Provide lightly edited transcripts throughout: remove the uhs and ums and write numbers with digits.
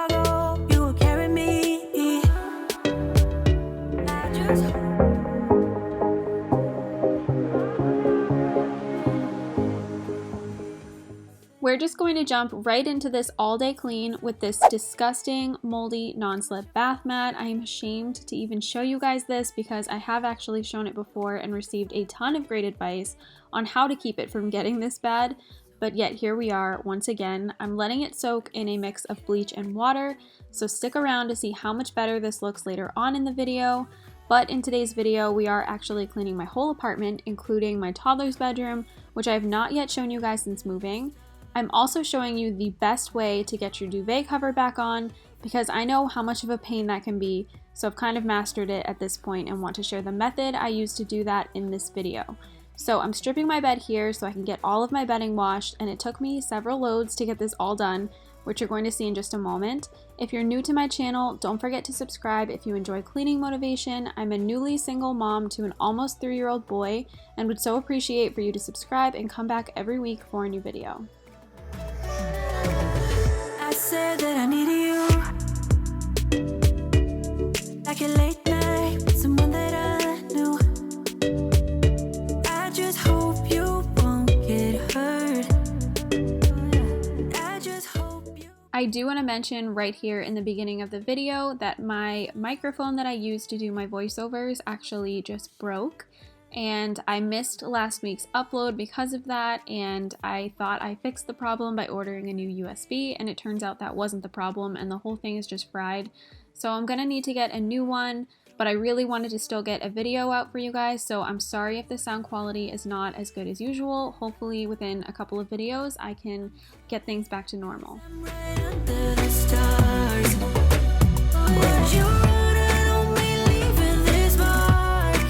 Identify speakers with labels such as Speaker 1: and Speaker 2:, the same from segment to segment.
Speaker 1: I go, you will carry me. I just
Speaker 2: We're just going to jump right into this all-day clean with this disgusting, moldy, non-slip bath mat. I am ashamed to even show you guys this because I have actually shown it before and received a ton of great advice on how to keep it from getting this bad. But yet here we are once again. I'm letting it soak in a mix of bleach and water, so stick around to see how much better this looks later on in the video. But in today's video, we are actually cleaning my whole apartment, including my toddler's bedroom, which I have not yet shown you guys since moving. I'm also showing you the best way to get your duvet cover back on because I know how much of a pain that can be, so I've kind of mastered it at this point and want to share the method I use to do that in this video. So I'm stripping my bed here so I can get all of my bedding washed, and it took me several loads to get this all done, which you're going to see in just a moment. If you're new to my channel, don't forget to subscribe if you enjoy cleaning motivation. I'm a newly single mom to an almost 3-year-old boy and would so appreciate for you to subscribe and come back every week for a new video.
Speaker 1: I said that I needed you, like a late night with someone that I knew. I just hope you won't get hurt. I just hope you.
Speaker 2: I do want to mention right here in the beginning of the video that my microphone that I use to do my voiceovers actually just broke. And I missed last week's upload because of that, and I thought I fixed the problem by ordering a new USB, and it turns out that wasn't the problem and the whole thing is just fried. So I'm gonna need to get a new one, but I really wanted to still get a video out for you guys, so I'm sorry if the sound quality is not as good as usual. Hopefully within a couple of videos I can get things back to normal.
Speaker 1: I'm right under the stars. Would you run on me leaving this mark?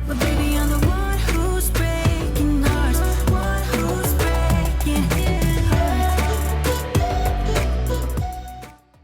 Speaker 1: But baby, I'm the one who's breaking hearts, one who's breaking hearts.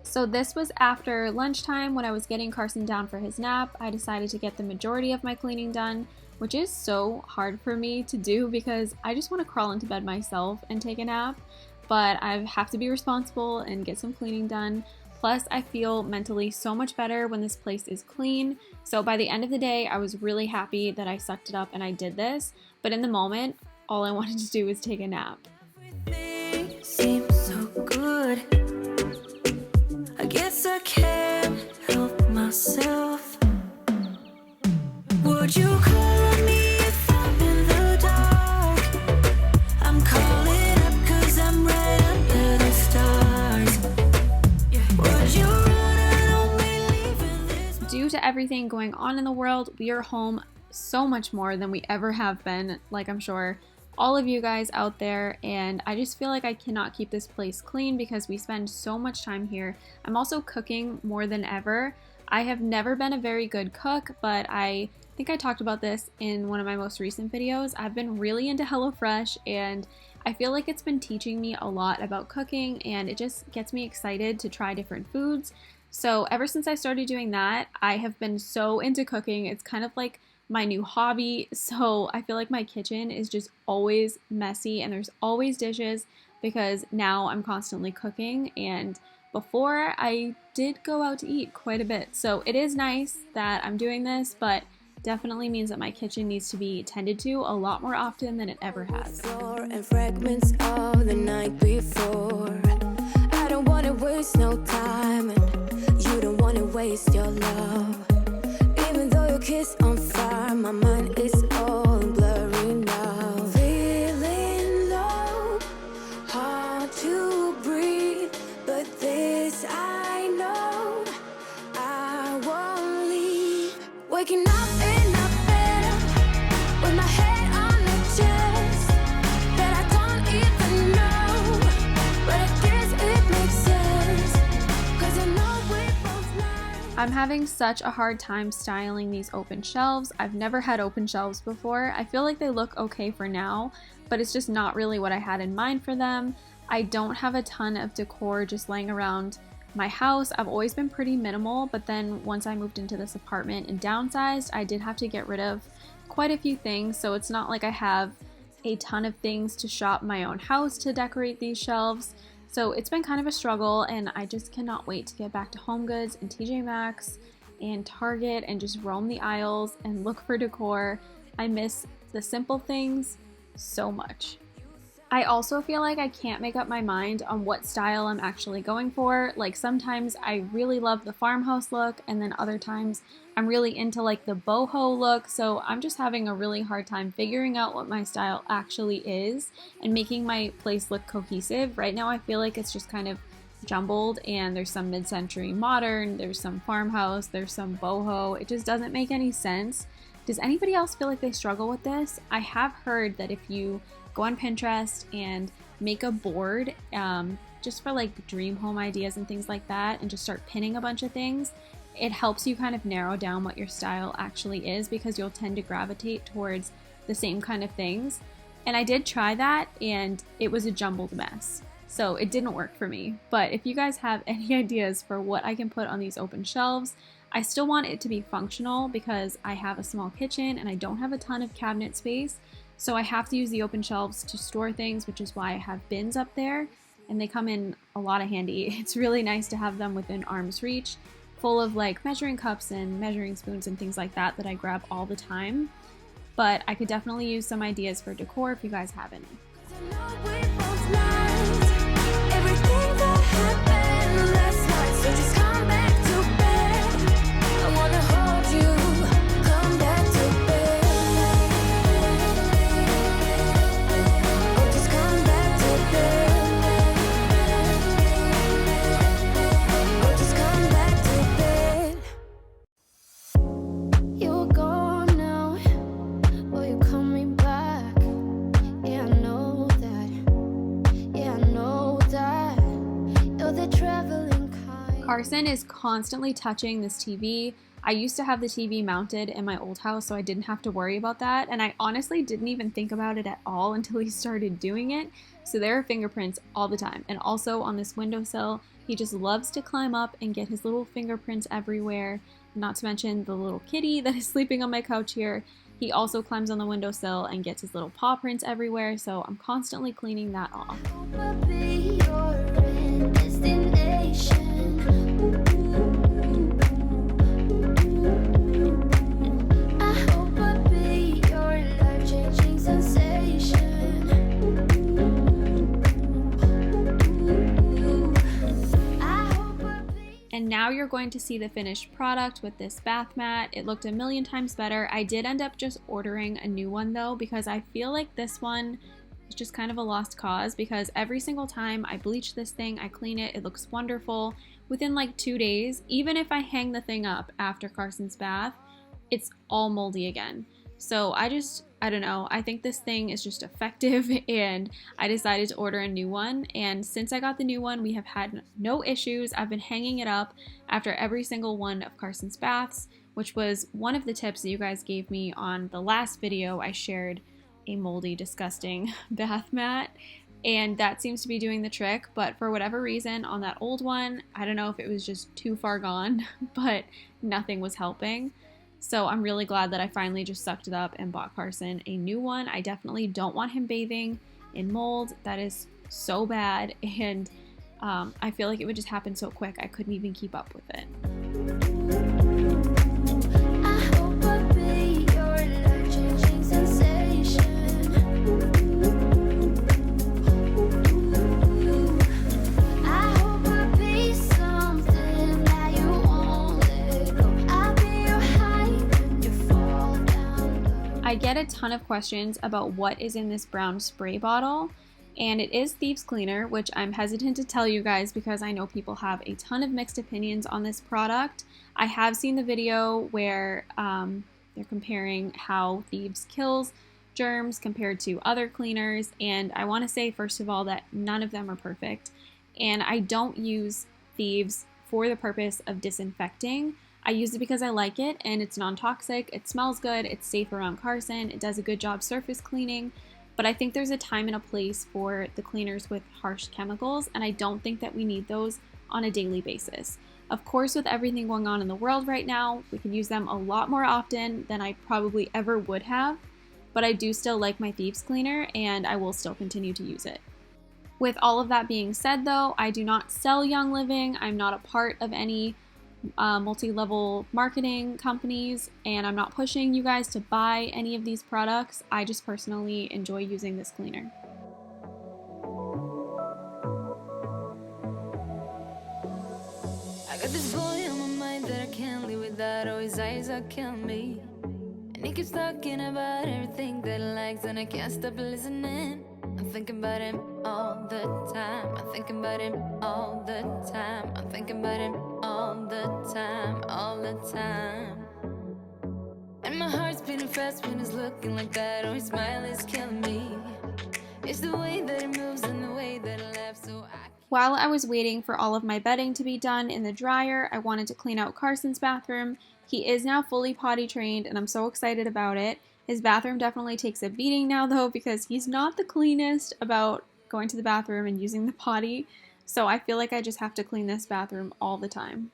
Speaker 2: So this was after lunchtime when I was getting Carson down for his nap. I decided to get the majority of my cleaning done, which is so hard for me to do because I just want to crawl into bed myself and take a nap, but I have to be responsible and get some cleaning done. Plus, I feel mentally so much better when this place is clean. So by the end of the day, I was really happy that I sucked it up and I did this. But in the moment, all I wanted to do was take a nap.
Speaker 1: Everything seems so good. I guess I can't help myself. Would you call on me if I'm in the dark? I'm calling up 'cause I'm right under the stars. Would you run on me leaving this?
Speaker 2: Due to everything going on in the world, we are home so much more than we ever have been, like I'm sure all of you guys out there, and I just feel like I cannot keep this place clean because we spend so much time here. I'm also cooking more than ever. I have never been a very good cook, but I think I talked about this in one of my most recent videos. I've been really into HelloFresh, and I feel like it's been teaching me a lot about cooking, and it just gets me excited to try different foods. So ever since I started doing that, I have been so into cooking. It's kind of like my new hobby. So I feel like my kitchen is just always messy and there's always dishes because now I'm constantly cooking, and before I did go out to eat quite a bit. So it is nice that I'm doing this, but definitely means that my kitchen needs to be tended to a lot more often than it ever has.
Speaker 1: Floor and fragments of the night before. I don't wanna waste no time, and you don't wanna waste your love. Even though your kiss on fire, my mind is all blurry now. Feeling low, hard to breathe, but this I know, I won't leave. Waking up in a bed with my head on the chest that I don't even know, but I guess it makes sense, 'cause I know we both know.
Speaker 2: I'm having such a hard time styling these open shelves. I've never had open shelves before. I feel like they look okay for now, but it's just not really what I had in mind for them. I don't have a ton of decor just laying around my house. I've always been pretty minimal, but then once I moved into this apartment and downsized, I did have to get rid of quite a few things, so it's not like I have a ton of things to shop my own house to decorate these shelves. So it's been kind of a struggle, and I just cannot wait to get back to HomeGoods and TJ Maxx and Target and just roam the aisles and look for decor. I miss the simple things so much. I also feel like I can't make up my mind on what style I'm actually going for. Like sometimes I really love the farmhouse look, and then other times I'm really into like the boho look. So I'm just having a really hard time figuring out what my style actually is and making my place look cohesive. Right now I feel like it's just kind of jumbled, and there's some mid-century modern, there's some farmhouse, there's some boho. It just doesn't make any sense. Does anybody else feel like they struggle with this? I have heard that if you go on Pinterest and make a board just for like dream home ideas and things like that, and just start pinning a bunch of things, it helps you kind of narrow down what your style actually is, because you'll tend to gravitate towards the same kind of things. And I did try that, and it was a jumbled mess. So it didn't work for me. But if you guys have any ideas for what I can put on these open shelves, I still want it to be functional because I have a small kitchen and I don't have a ton of cabinet space. So I have to use the open shelves to store things, which is why I have bins up there, and they come in a lot of handy. It's really nice to have them within arm's reach, full of like measuring cups and measuring spoons and things like that I grab all the time. But I could definitely use some ideas for decor if you guys have any. Carson is constantly touching this TV. I used to have the TV mounted in my old house, so I didn't have to worry about that, and I honestly didn't even think about it at all until he started doing it. So there are fingerprints all the time. And also on this windowsill, he just loves to climb up and get his little fingerprints everywhere, not to mention the little kitty that is sleeping on my couch here. He also climbs on the windowsill and gets his little paw prints everywhere, so I'm constantly cleaning that off. And now you're going to see the finished product with this bath mat. It looked a million times better. I did end up just ordering a new one though, because I feel like this one is just kind of a lost cause, because every single time I bleach this thing, I clean it, it looks wonderful. Within like 2 days, even if I hang the thing up after Carson's bath, it's all moldy again. So I don't know, I think this thing is just effective, and I decided to order a new one. And since I got the new one, we have had no issues. I've been hanging it up after every single one of Carson's baths, which was one of the tips that you guys gave me on the last video. I shared a moldy, disgusting bath mat, and that seems to be doing the trick. But for whatever reason on that old one, I don't know if it was just too far gone, but nothing was helping. So I'm really glad that I finally just sucked it up and bought Carson a new one. I definitely don't want him bathing in mold. That is so bad, and I feel like it would just happen so quick. I couldn't even keep up with it. I get a ton of questions about what is in this brown spray bottle, and it is thieves cleaner, which I'm hesitant to tell you guys because I know people have a ton of mixed opinions on this product. I have seen the video where they're comparing how thieves kills germs compared to other cleaners, and I want to say first of all that none of them are perfect, and I don't use thieves for the purpose of disinfecting. I use it because I like it, and it's non-toxic, it smells good, it's safe around Carson, it does a good job surface cleaning, but I think there's a time and a place for the cleaners with harsh chemicals, and I don't think that we need those on a daily basis. Of course, with everything going on in the world right now, we can use them a lot more often than I probably ever would have, but I do still like my thieves cleaner, and I will still continue to use it. With all of that being said though, I do not sell Young Living. I'm not a part of any multi-level marketing companies, and I'm not pushing you guys to buy any of these products. I just personally enjoy using this cleaner.
Speaker 1: I got this boy on my mind that I can't live without. Oh, his eyes are killing me. And he keeps talking about everything that he likes, and I can't stop listening. I'm thinking about him all the time. I'm thinking about him all the time. I'm thinking about him all the time, all the time. And my heart's beating fast when he's looking like that. Oh, his smile is killing me. It's the way that he moves and the way that he laughs. So
Speaker 2: while I was waiting for all of my bedding to be done in the dryer, I wanted to clean out Carson's bathroom. He is now fully potty trained and I'm so excited about it. His bathroom definitely takes a beating now though, because he's not the cleanest about going to the bathroom and using the potty. So I feel like I just have to clean this bathroom all the time.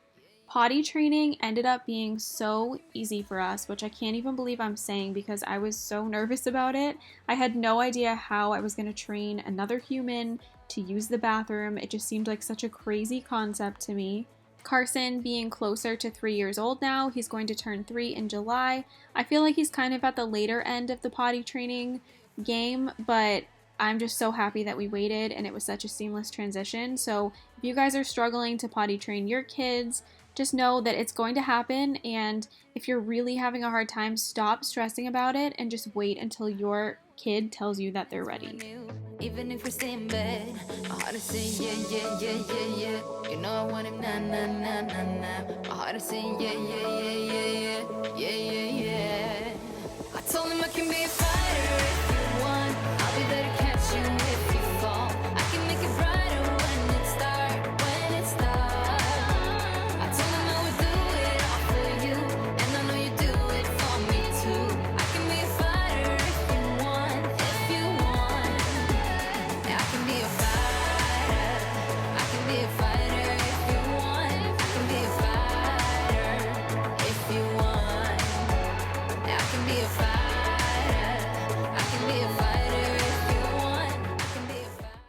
Speaker 2: Potty training ended up being so easy for us, which I can't even believe I'm saying because I was so nervous about it. I had no idea how I was going to train another human to use the bathroom. It just seemed like such a crazy concept to me. Carson being closer to 3 years old now, he's going to turn 3 in July. I feel like he's kind of at the later end of the potty training game, but I'm just so happy that we waited and it was such a seamless transition. So if you guys are struggling to potty train your kids, just know that it's going to happen, and if you're really having a hard time, stop stressing about it and just wait until your kid tells you that they're ready.
Speaker 1: even if we stay in bed, my heart is saying yeah, yeah, yeah, yeah, yeah. You know I want him, nah, nah, nah, nah, nah. My heart is saying yeah, yeah, yeah, yeah, yeah, yeah, yeah, yeah. I told him I can be a fighter if you want. I'll be there to catch you if you fall. I can make it brighter when it's dark, when it's dark. I told him I would do it all for you, and I know you do it for me too. I can be a fighter if you want, if you want. Yeah, I can be a fighter. I can be a fighter if you want. I can be a fighter if you want. Yeah, I can be a fighter. I can be a fighter if you want. I can be a fighter.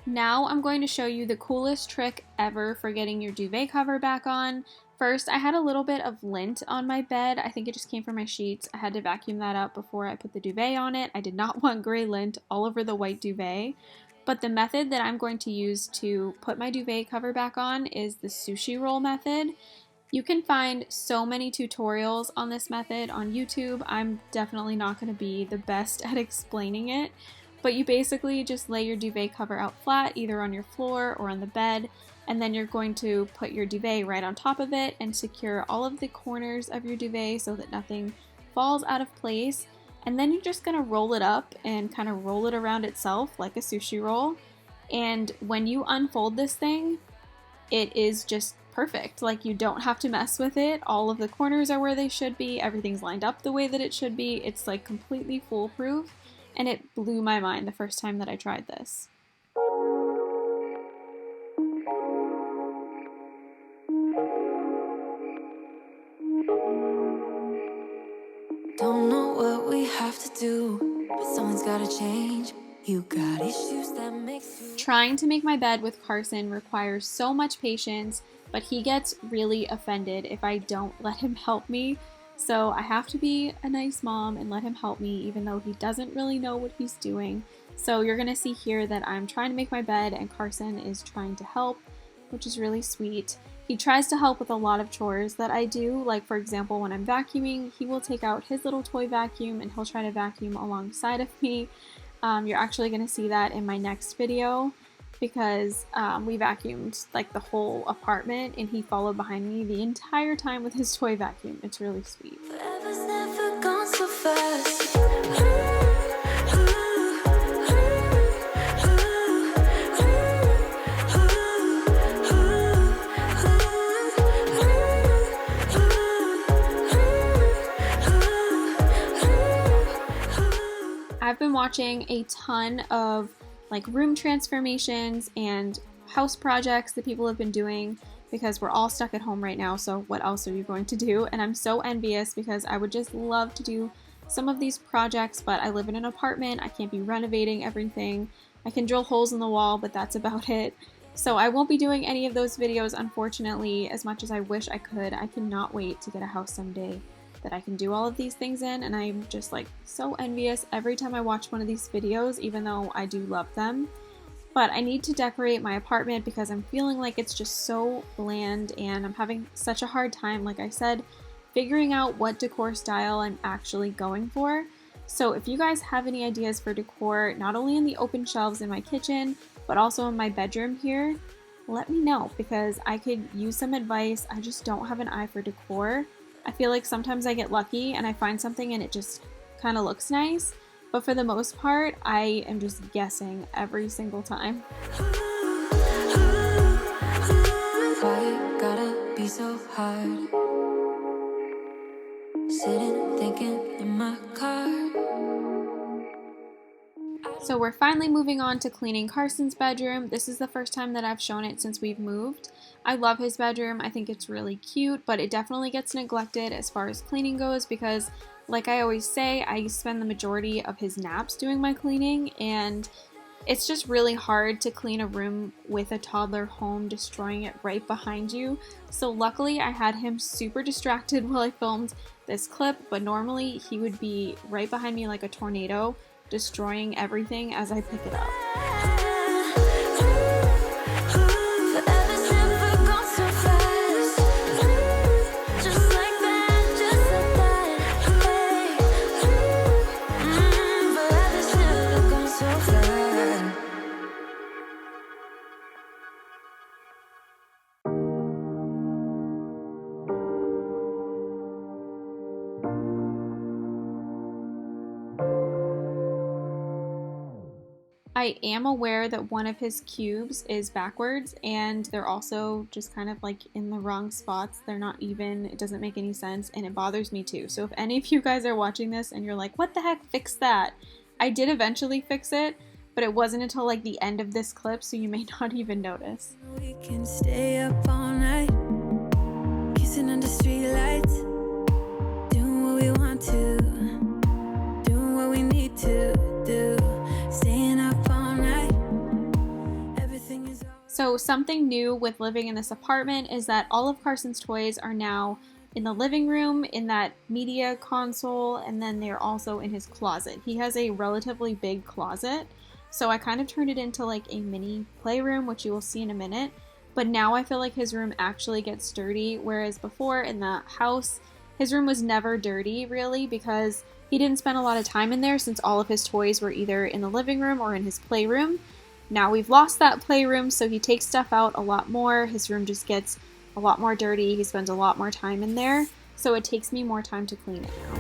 Speaker 2: Now I'm going to show you the coolest trick ever for getting your duvet cover back on. First, I had a little bit of lint on my bed. I think it just came from my sheets. I had to vacuum that up before I put the duvet on it. I did not want gray lint all over the white duvet. But the method that I'm going to use to put my duvet cover back on is the sushi roll method. You can find so many tutorials on this method on YouTube. I'm definitely not going to be the best at explaining it, but you basically just lay your duvet cover out flat, either on your floor or on the bed, and then you're going to put your duvet right on top of it and secure all of the corners of your duvet so that nothing falls out of place. And then you're just going to roll it up and kind of roll it around itself like a sushi roll. And when you unfold this thing, it is just perfect. Like, you don't have to mess with it. All of the corners are where they should be. Everything's lined up the way that it should be. It's like completely foolproof. And it blew my mind the first time that I tried this.
Speaker 1: Don't know what we have to do, but something's gotta change. You got issues that makes you.
Speaker 2: Trying to make my bed with Carson requires so much patience, but he gets really offended if I don't let him help me. So I have to be a nice mom and let him help me, even though he doesn't really know what he's doing. So you're gonna see here that I'm trying to make my bed and Carson is trying to help, which is really sweet. He tries to help with a lot of chores that I do, like for example when I'm vacuuming, he will take out his little toy vacuum and he'll try to vacuum alongside of me. You're actually going to see that in my next video because we vacuumed like the whole apartment and he followed behind me the entire time with his toy vacuum. It's really sweet.
Speaker 1: Forever's never gone so fast.
Speaker 2: I've been watching a ton of like room transformations and house projects that people have been doing because we're all stuck at home right now, so what else are you going to do? And I'm so envious because I would just love to do some of these projects, but I live in an apartment, I can't be renovating everything. I can drill holes in the wall, but that's about it. So I won't be doing any of those videos, unfortunately, as much as I wish I could. I cannot wait to get a house someday that I can do all of these things in, and I'm just like so envious every time I watch one of these videos, even though I do love them. But I need to decorate my apartment because I'm feeling like it's just so bland and I'm having such a hard time, like I said, figuring out what decor style I'm actually going for. So if you guys have any ideas for decor, not only in the open shelves in my kitchen, but also in my bedroom here, let me know because I could use some advice. I just don't have an eye for decor. I feel like sometimes I get lucky and I find something and it just kind of looks nice. But for the most part, I am just guessing every single time.
Speaker 1: Why you gotta be so hard? Sitting thinking in my car.
Speaker 2: So we're finally moving on to cleaning Carson's bedroom. This is the first time that I've shown it since we've moved. I love his bedroom. I think it's really cute, but it definitely gets neglected as far as cleaning goes because, like I always say, I spend the majority of his naps doing my cleaning, and it's just really hard to clean a room with a toddler home destroying it right behind you. So luckily I had him super distracted while I filmed this clip, but normally he would be right behind me like a tornado, destroying everything as I pick it up. I am aware that one of his cubes is backwards and they're also just kind of like in the wrong spots. They're not even, it doesn't make any sense, and it bothers me too. So if any of you guys are watching this and you're like, what the heck, fix that? I did eventually fix it, but it wasn't until like the end of this clip, so you may not even notice.
Speaker 1: We can stay up all night, kissing under street lights, doing what we want to, doing what we need to do, staying up all night. Everything is all...
Speaker 2: So something new with living in this apartment is that all of Carson's toys are now in the living room, in that media console, and then they're also in his closet. He has a relatively big closet, so I kind of turned it into like a mini playroom, which you will see in a minute. But now I feel like his room actually gets dirty, whereas before in the house, his room was never dirty really because he didn't spend a lot of time in there since all of his toys were either in the living room or in his playroom. Now we've lost that playroom, so he takes stuff out a lot more. His room just gets a lot more dirty. He spends a lot more time in there, so it takes me more time to clean it now.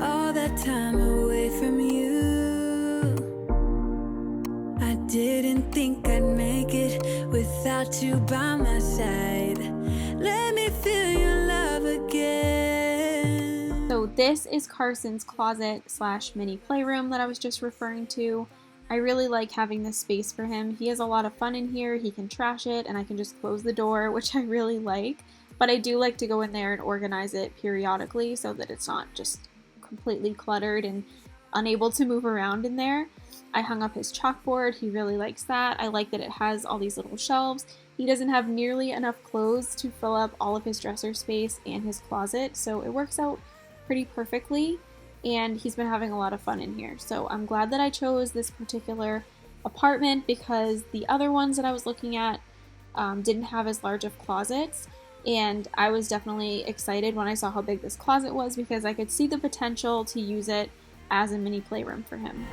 Speaker 1: All that time away from you, I didn't think I'd make it without you by my side. Let me feel your love again.
Speaker 2: So this is Carson's closet / mini playroom that I was just referring to. I really like having this space for him. He has a lot of fun in here. He can trash it and I can just close the door, which I really like. But I do like to go in there and organize it periodically so that it's not just completely cluttered and unable to move around in there. I hung up his chalkboard. He really likes that. I like that it has all these little shelves. He doesn't have nearly enough clothes to fill up all of his dresser space and his closet, so it works out pretty perfectly, and he's been having a lot of fun in here. So I'm glad that I chose this particular apartment because the other ones that I was looking at didn't have as large of closets, and I was definitely excited when I saw how big this closet was because I could see the potential to use it as a mini playroom for him.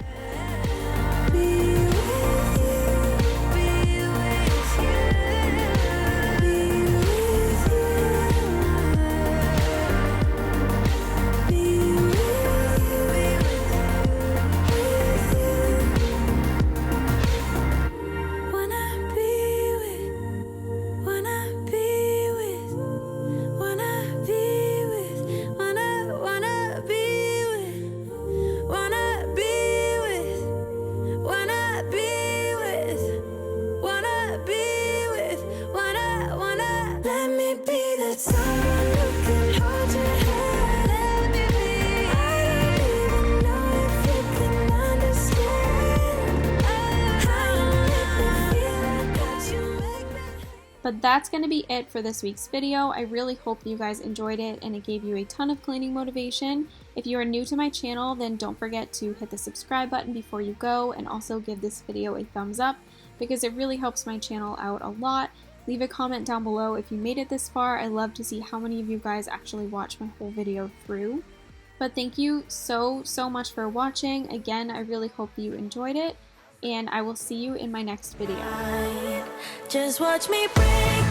Speaker 1: Wanna
Speaker 2: But that's going to be it for this week's video. I really hope you guys enjoyed it and it gave you a ton of cleaning motivation. If you are new to my channel, then don't forget to hit the subscribe button before you go, and also give this video a thumbs up because it really helps my channel out a lot. Leave a comment down below if you made it this far. I love to see how many of you guys actually watch my whole video through. But thank you so much for watching. Again, I really hope you enjoyed it, and I will see you in my next video.
Speaker 1: Just watch me break